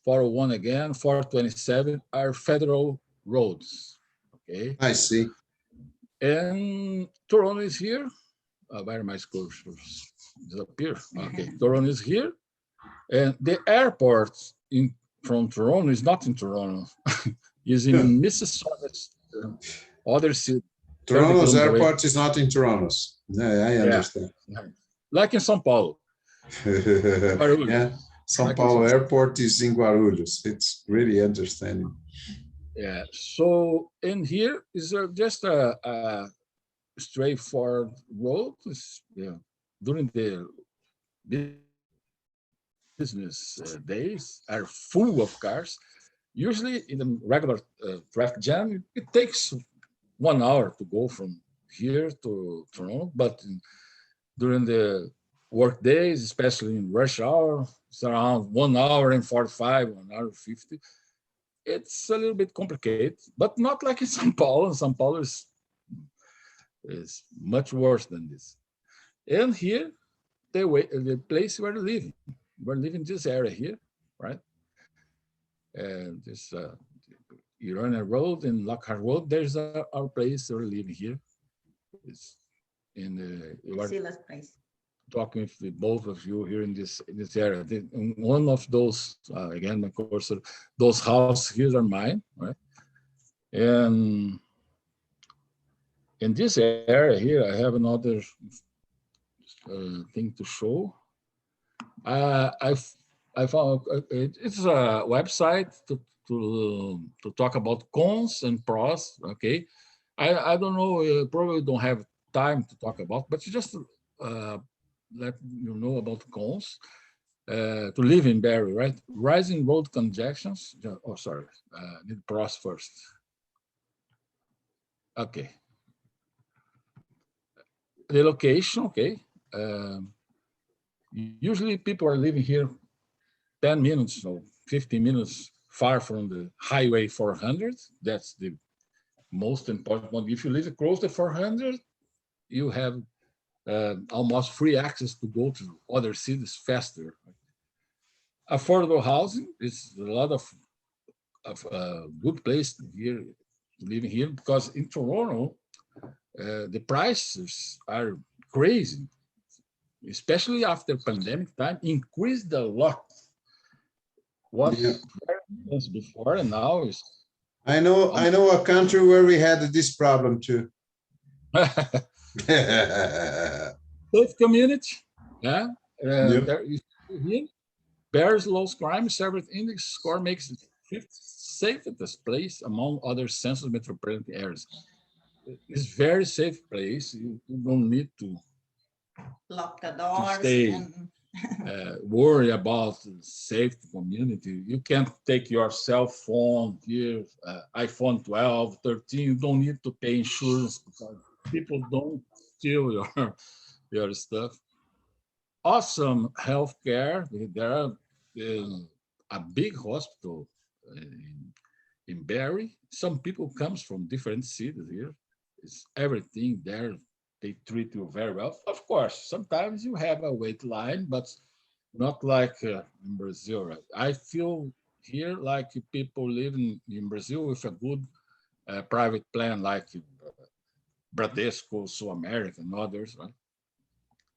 401 again, 427 are federal roads. Okay. I see. And Toronto is here. Where my sculptures disappear. Okay, Toronto is here. And the airport from Toronto is not in Toronto. It's in Mississauga, other city. Toronto's airport is not in Toronto's. Yeah, I understand. Yeah. Like in São Paulo. Yeah, São Paulo airport is in Guarulhos. It's really interesting. Yeah, so in here is just a straightforward road. During the business days are full of cars. Usually in the regular traffic jam, it takes 1 hour to go from here to Toronto, but during the work days, especially in rush hour, it's around 1 hour and 45, 1 hour 50. It's a little bit complicated, but not like in São Paulo. São Paulo is much worse than this. And here, the place we're living. We're living this area here, right? And this Irana Road and Lockhart Road, there's our place we're living here. It's in the place. Talking with both of you here in this area. One of those, again, of course, those houses here are mine, right? And in this area here, I have another thing to show. I found it's a website to talk about cons and pros. Okay, I don't know. Probably don't have time to talk about, but just let you know about cons. To live in Barrie, right? Rising road congestions. Oh, sorry. Need pros first. Okay. The location. Okay. Usually people are living here 10 minutes or 15 minutes far from the highway 400. That's the most important one. If you live close to 400, you have almost free access to go to other cities faster. Affordable housing is a lot of good place here living here, because in Toronto, the prices are crazy, especially after pandemic time, increased a lot. What was before and now is. I know a country where we had this problem too. Safe community, yeah. There is here. Barrie's lowest crime service index score makes it fifth safest place among other census metropolitan areas. It's very safe place. You don't need to lock the doors. Stay, worry about safety community. You can't take your cell phone here, iPhone 12, 13. You don't need to pay insurance because people don't steal your stuff. Awesome healthcare. There are a big hospital in Barrie. Some people comes from different cities here. It's everything there. They treat you very well. Of course, sometimes you have a wait line, but not like in Brazil. Right? I feel here like people living in Brazil with a good private plan, like Bradesco, Sul America, and others. Right?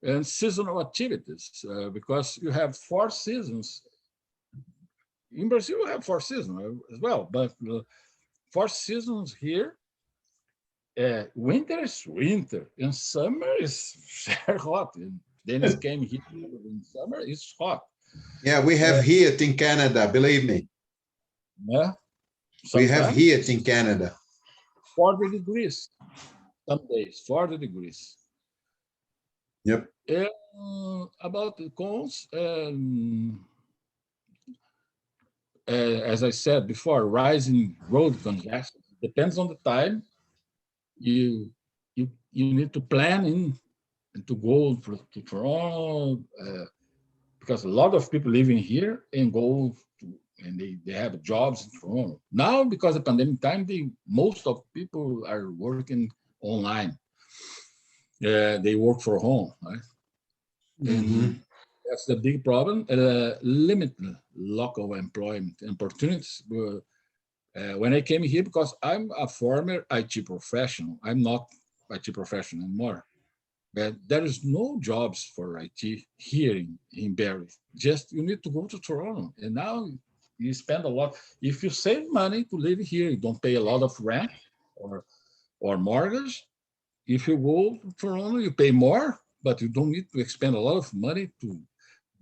And seasonal activities, because you have 4 seasons. In Brazil, you have 4 seasons as well, but 4 seasons here. Winter is winter, and summer is very hot. And Dennis came here in summer; it's hot. Yeah, we have heat in Canada. Believe me. Yeah, we have heat in Canada. 40 degrees. Some days, 40 degrees. Yep. About the cons, as I said before, rising road congestion depends on the time. You need to plan in and to go to Toronto, because a lot of people living here and go to, and they have jobs in Toronto. Now, because of pandemic time, most of people are working online. They work from home, right? And That's the big problem. Limited local employment opportunities. When I came here, because I'm a former IT professional, I'm not IT professional anymore. But there is no jobs for IT here in Barrie. Just you need to go to Toronto. And now you spend a lot. If you save money to live here, you don't pay a lot of rent or mortgage. If you go to Toronto, you pay more, but you don't need to expend a lot of money to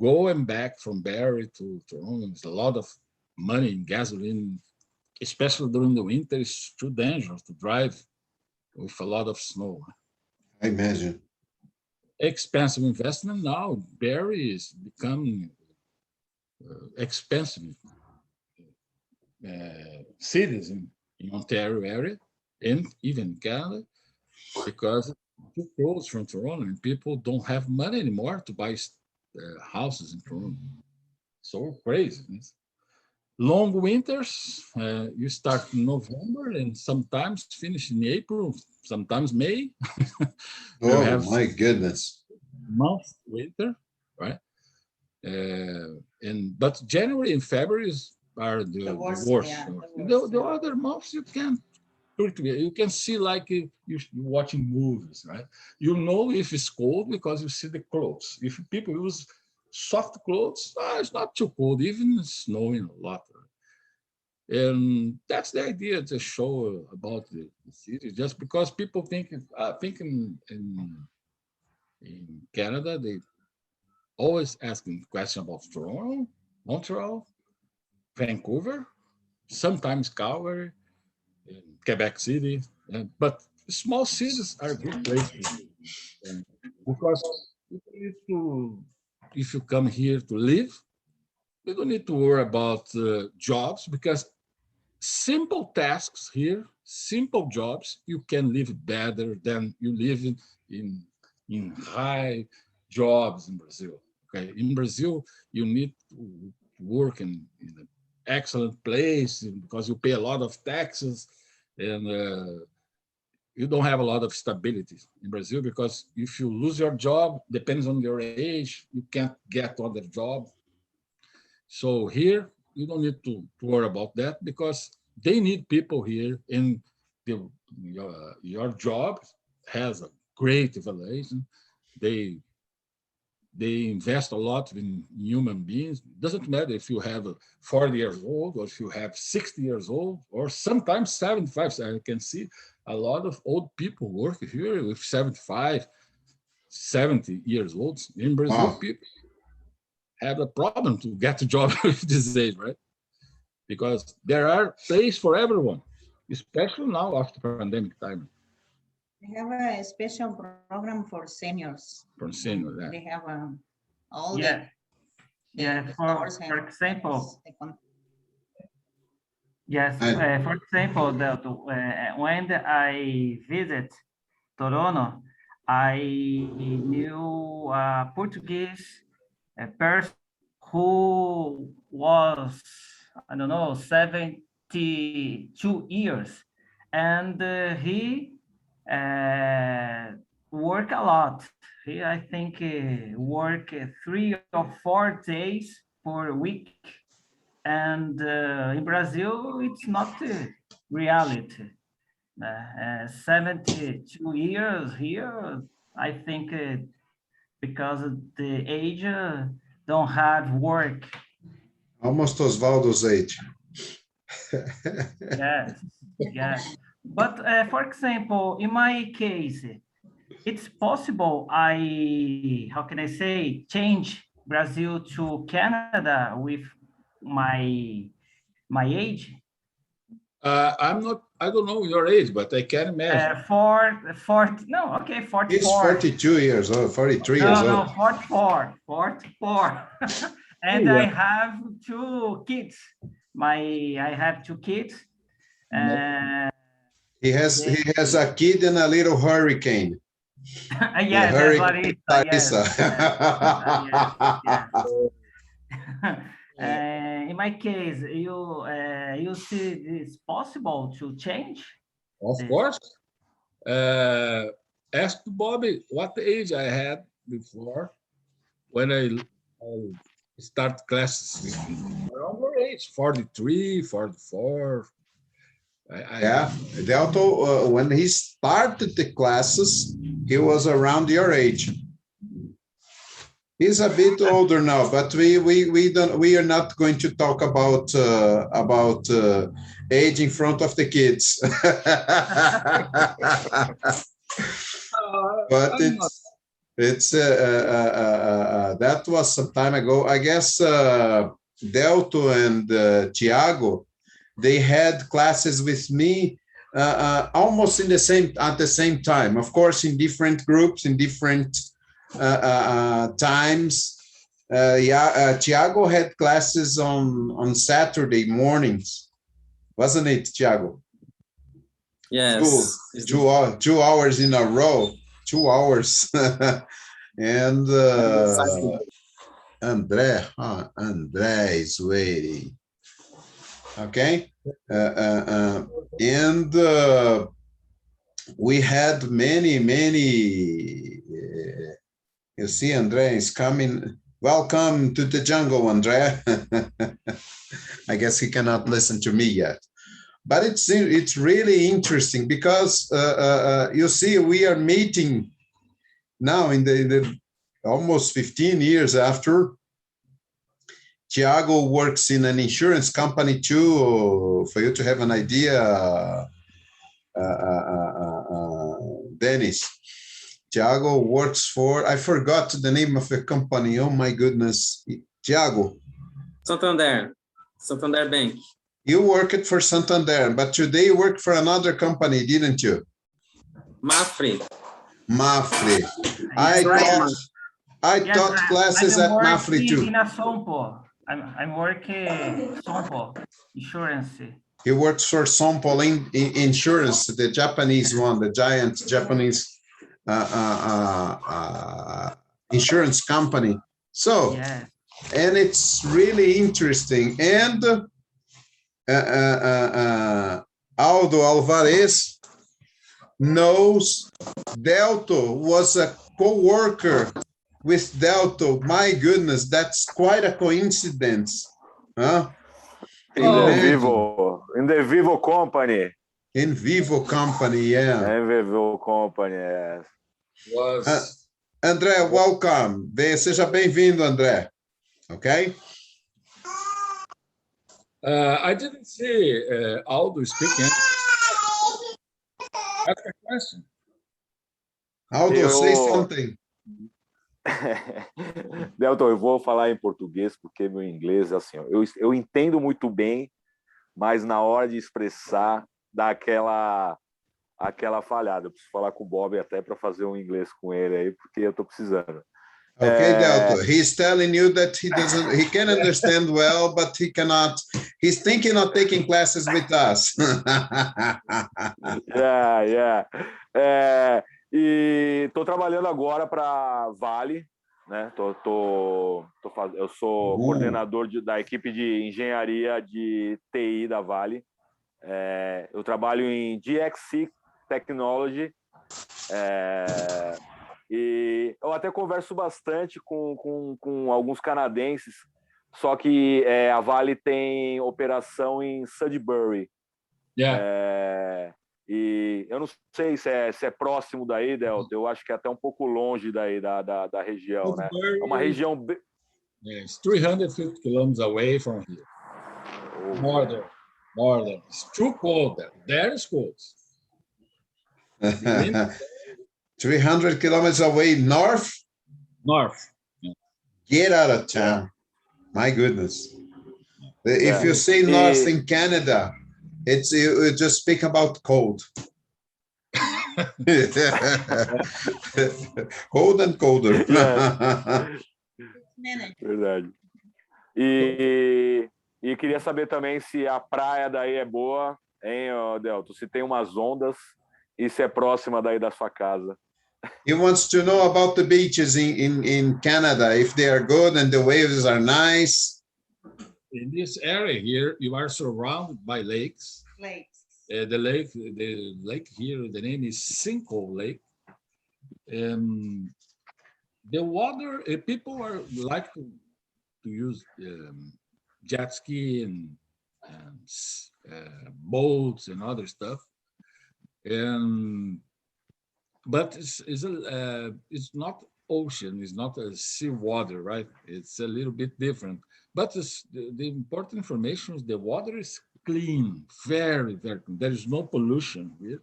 go and back from Barrie to Toronto. It's a lot of money in gasoline, especially during the winter. It's too dangerous to drive with a lot of snow. I imagine. Expensive investment now. Barrie is becoming expensive cities in Ontario area and even Canada, because it's too close from Toronto and people don't have money anymore to buy houses in Toronto. So crazy. Long winters, you start in November and sometimes finish in April, sometimes May. Oh my goodness. Month winter, right? But January and February are the worst. Yeah, The other months you can see like you're watching movies, right? You know if it's cold because you see the clothes. If people use soft clothes, it's not too cold, even it's snowing a lot. And that's the idea to show about the city. Just because people think in Canada, they always asking questions about Toronto, Montreal, Vancouver, sometimes Calgary, Quebec City, but small cities are good places. Because if you come here to live, you don't need to worry about jobs, because simple tasks here, simple jobs, you can live better than you live in high jobs in Brazil. Okay, in Brazil, you need to work in an excellent place because you pay a lot of taxes, and you don't have a lot of stability in Brazil, because if you lose your job, depends on your age, you can't get other job. So here, you don't need to worry about that, because they need people here, and your job has a great evaluation. They invest a lot in human beings. It doesn't matter if you have 40 years old or if you have 60 years old or sometimes 75. So I can see a lot of old people work here with 75, 70 years old. In Brazil, Wow. people have a problem to get a job with this age, right? Because there are places for everyone, especially now after pandemic time. They have a special program for seniors. For seniors, yeah. They have all Yeah. For example, yes, for example, when I visit Toronto, I knew a Portuguese person who was, I don't know, 72 years, and he work a lot. He, I think, work 3 or 4 days per week, and in Brazil, it's not reality. 72 years here, I think, because of the age, don't have work. Almost Osvaldo's age. Yes, yes. But for example, in my case, it's possible how can I say, change Brazil to Canada with my age. I don't know your age, but I can imagine. 44. He's 42 years old, 43 years old. No, 44, 44. And Yeah. I have 2 kids. I have 2 kids. He has a kid and a little hurricane. Yes, that's what it is. Larissa. In my case, you see it's possible to change? Of course. Ask Bobby what age I had before when I I'll start classes around your age, 43, 44. Yeah, Delto, when he started the classes, he was around your age. He's a bit older now, but we are not going to talk about age in front of the kids. But it's that was some time ago. I guess Delto and Tiago, they had classes with me almost at the same time. Of course, in different groups, in different times. Tiago had classes on Saturday mornings, wasn't it, Tiago? Yes. 2 hours in a row, 2 hours. And André is waiting. Okay. And we had many. You see, André is coming. Welcome to the jungle, André. I guess he cannot listen to me yet. But it's really interesting because you see, we are meeting now in the almost 15 years after. Tiago works in an insurance company too, for you to have an idea, Dennis. Tiago works for, I forgot the name of the company. Oh my goodness. Tiago. Santander Bank. You worked for Santander, but today you work for another company, didn't you? Mafre. I taught classes at Mafre too. In a Sompo. I'm working Sompo insurance. He works for Sompo Insurance, the Japanese one, the giant Japanese insurance company. So, yeah. And it's really interesting. And Aldo Alvarez knows Delto, was a co-worker with Delto. My goodness, that's quite a coincidence. Huh? In the Vivo company. In Vivo company, yeah. In Vivo company, yes. André, welcome. Seja bem-vindo, André. Okay? I didn't see Aldo speaking. Ask a question. Aldo, say something. Delto, eu vou falar em português porque meu inglês, assim, eu entendo muito bem, mas na hora de expressar dá aquela falhada. Eu preciso falar com o Bob até para fazer um inglês com ele aí, porque eu tô precisando. Okay, Delto, he's telling you that he can understand well, but he's thinking of taking classes with us. Yeah. E tô trabalhando agora para Vale, né? Eu sou coordenador da equipe de engenharia de TI da Vale. Eu trabalho em DXC Technology. E eu até converso bastante com alguns canadenses, só que a Vale tem operação em Sudbury. Yeah. E eu não sei se é próximo daí, Delta. Eu acho que é até um pouco longe daí da região, né? É uma região... It's 350 kilometers away from here. More than. It's too cold there. There is cold. 300 kilometers away north? North. Yeah. Get out of town. My goodness. If you say north in Canada, you just speak about cold. Cold and colder. Verdade. E queria saber também se a praia daí é boa, hein, Delto? Se tem umas ondas e se é próxima daí da sua casa. He wants to know about the beaches in Canada, if they are good and the waves are nice. In this area here, you are surrounded by lakes. The lake here, the name is Cinco Lake. The water, people like to to use jet ski and boats and other stuff. And but it's not ocean, it's not a sea water, right? It's a little bit different. But the important information is the water is clean, very, very clean. There is no pollution here.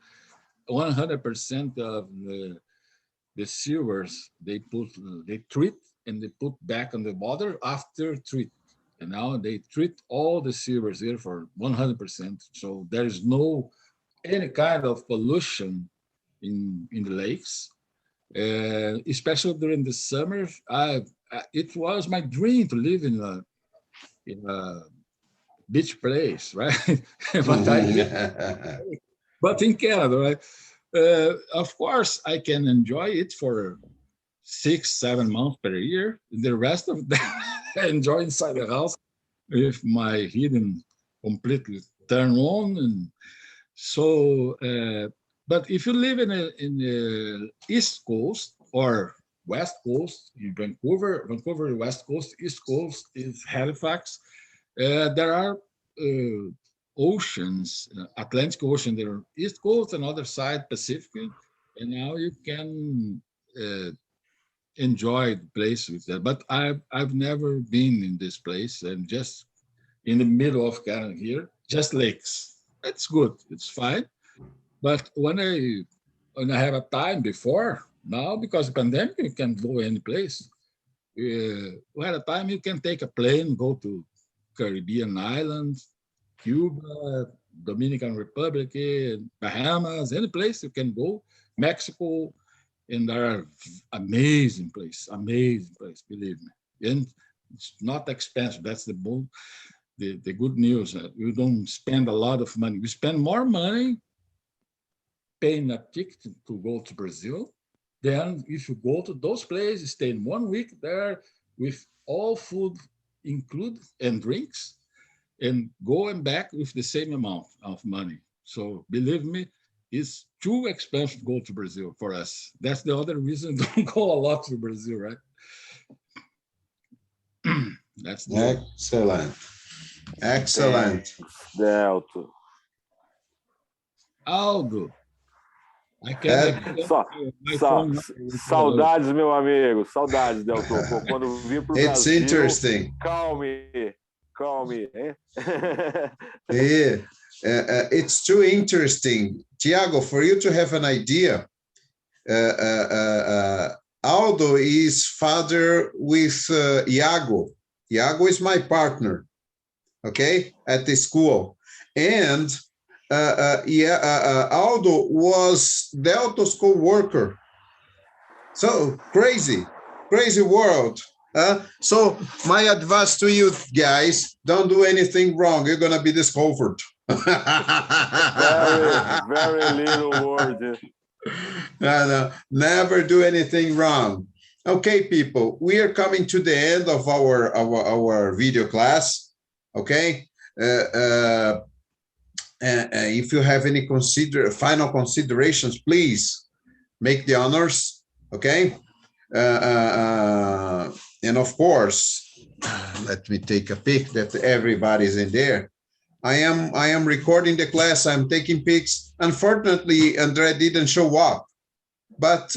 100% of the sewers they treat and they put back on the water after treat. And now they treat all the sewers here for 100%. So there is no any kind of pollution in the lakes, especially during the summer. It was my dream to live in a beach place, right? But in Canada, right? Of course, I can enjoy it for 6-7 months per year. The rest of them I enjoy inside the house with my heating completely turned on. And so, but if you live in the East Coast or West Coast, in Vancouver, West Coast, East Coast is Halifax. There are oceans, Atlantic Ocean, there are East Coast and other side Pacific, and now you can enjoy the place with that. But I've never been in this place, and just in the middle of Canada here, just lakes. It's good, it's fine. But when I have a time before, now because of the pandemic, you can go any place. When a time you can take a plane, go to Caribbean islands, Cuba, Dominican Republic, Bahamas, any place you can go, Mexico, and there are amazing place, believe me. And it's not expensive. That's the good news. You don't spend a lot of money. We spend more money paying a ticket to go to Brazil than if you go to those places, stay in 1 week there with all food included and drinks, and go and back with the same amount of money. So believe me, it's too expensive to go to Brazil for us. That's the other reason don't go a lot to Brazil, right? That's the Excellent. Delto. Aldo. I can Saudades, meu amigo. Saudades, Delto. Quando vim para o Brasil. It's interesting. Call me. Eh? Yeah. It's too interesting. Tiago, for you to have an idea, Aldo is father with Iago. Iago is my partner, okay, at the school. And Aldo was Delto's co-worker. So crazy world. So my advice to you guys, don't do anything wrong. You're going to be discovered. very little word. No, never do anything wrong. Okay, people, we are coming to the end of our video class. Okay. If you have any final considerations, please make the honors. Okay. And of course, let me take a pic that everybody's in there. I am recording the class. I'm taking pics. Unfortunately, Andre didn't show up, but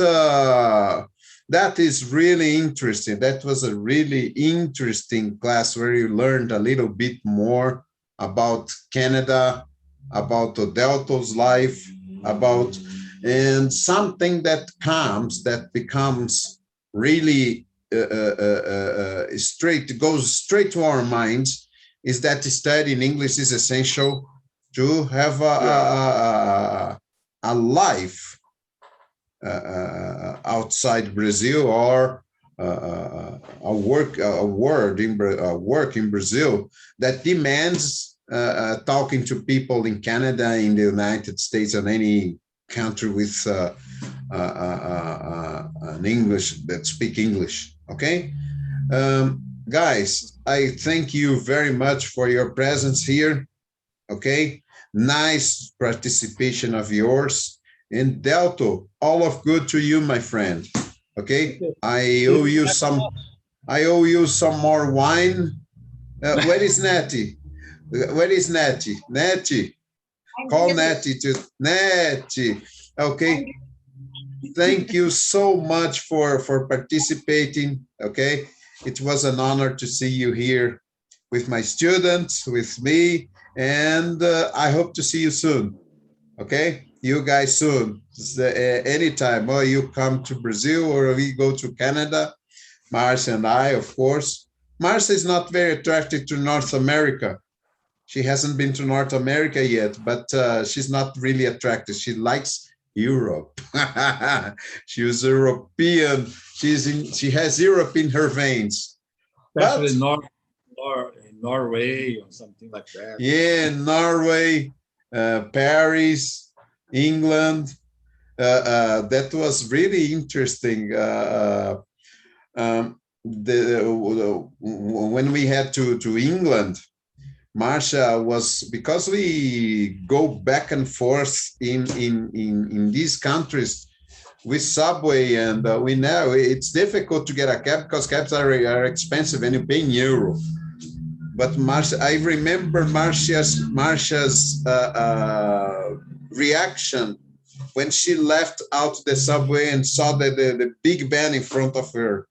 that is really interesting. That was a really interesting class where you learned a little bit more about Canada, about the Delto's life, and something that becomes really goes straight to our minds, is that studying English is essential to have a life outside Brazil, or a work in Brazil that demands talking to people in Canada, in the United States, and any country with an English that speak English. Okay, guys, I thank you very much for your presence here. Okay, nice participation of yours. And Delto, all of good to you, my friend. Okay, I owe you some I owe you some more wine. Where is Nettie? Where is Nettie? Nettie, call Nettie to Nettie. Okay. Thank you so much for participating. Okay. It was an honor to see you here with my students, with me, and I hope to see you soon. Okay. You guys soon. Anytime. Or you come to Brazil or we go to Canada. Marcia and I, of course. Marcia is not very attracted to North America. She hasn't been to North America yet, but she's not really attracted. She likes Europe. She is European. She has Europe in her veins. Especially Norway or something like that. Yeah, Norway, Paris, England. That was really interesting. When we had to England, Marcia was, because we go back and forth in these countries with subway, and we know it's difficult to get a cab because cabs are expensive and you pay in euro. But Marcia, I remember Marcia's reaction when she left out the subway and saw the Big Ben in front of her.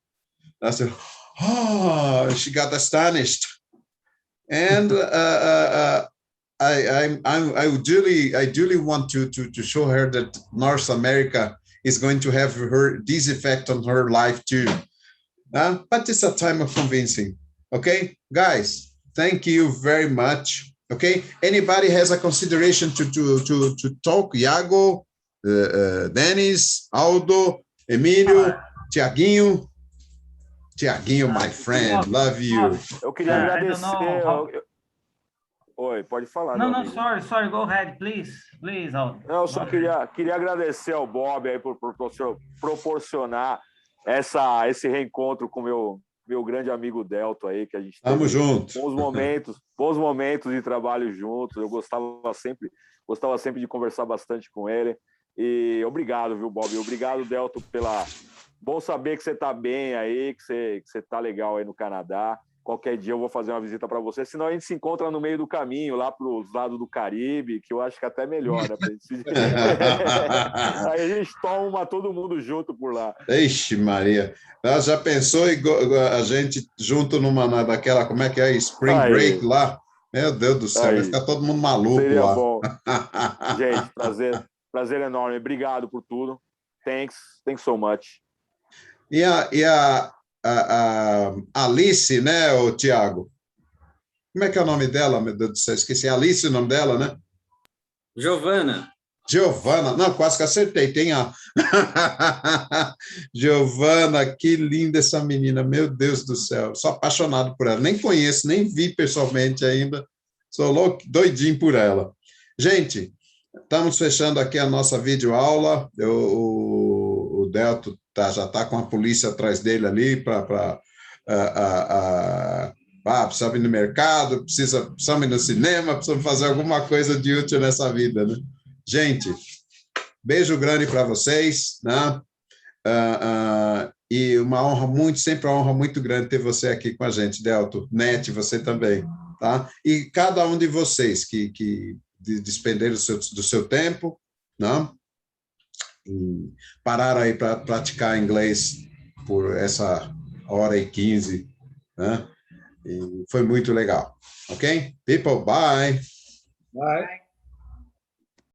I said, oh, she got astonished. And I duly want to show her that North America is going to have this effect on her life too. But it's a time of convincing. Okay, guys, thank you very much. Okay, anybody has a consideration to talk? Iago, Dennis, Aldo, Emílio, Tiaguinho. Tiaguinho, my friend, love you. Eu queria agradecer. Oi, pode falar. No, sorry, go ahead, please, Aldo. Eu só queria agradecer ao Bob aí por proporcionar esse reencontro com meu grande amigo Delto aí, que a gente tamo junto. Bons momentos de trabalho juntos. Eu gostava sempre de conversar bastante com ele. E obrigado, viu, Bob? Obrigado, Delto, Bom saber que você está bem aí, que você está legal aí no Canadá. Qualquer dia eu vou fazer uma visita para você. Senão a gente se encontra no meio do caminho, lá para os lados do Caribe, que eu acho que até melhor, né? Aí a gente toma todo mundo junto por lá. Ixi, Maria. Ela já pensou a gente junto numa daquela, como é que é? Spring Break lá? Meu Deus do céu, vai ficar todo mundo maluco Seria lá. Bom. Gente, prazer enorme. Obrigado por tudo. Thanks so much. E a Alice, né, o Tiago? Como é que é o nome dela, meu Deus do céu? Esqueci. Alice o nome dela, né? Giovana. Não, quase que acertei. Tem a Giovana, que linda essa menina, meu Deus do céu. Sou apaixonado por ela. Nem conheço, nem vi pessoalmente ainda. Sou louco, doidinho por ela. Gente, estamos fechando aqui a nossa videoaula. O Delto já está com a polícia atrás dele ali para precisa ir no mercado, precisa ir no cinema, precisa fazer alguma coisa de útil nessa vida, né? Gente, beijo grande para vocês, né? E sempre uma honra muito grande ter você aqui com a gente, Delto, Net, você também, tá? E cada um de vocês que despenderam do seu tempo, né? E pararam aí para praticar inglês por essa 1h15, né? E foi muito legal, ok? People, bye! Bye!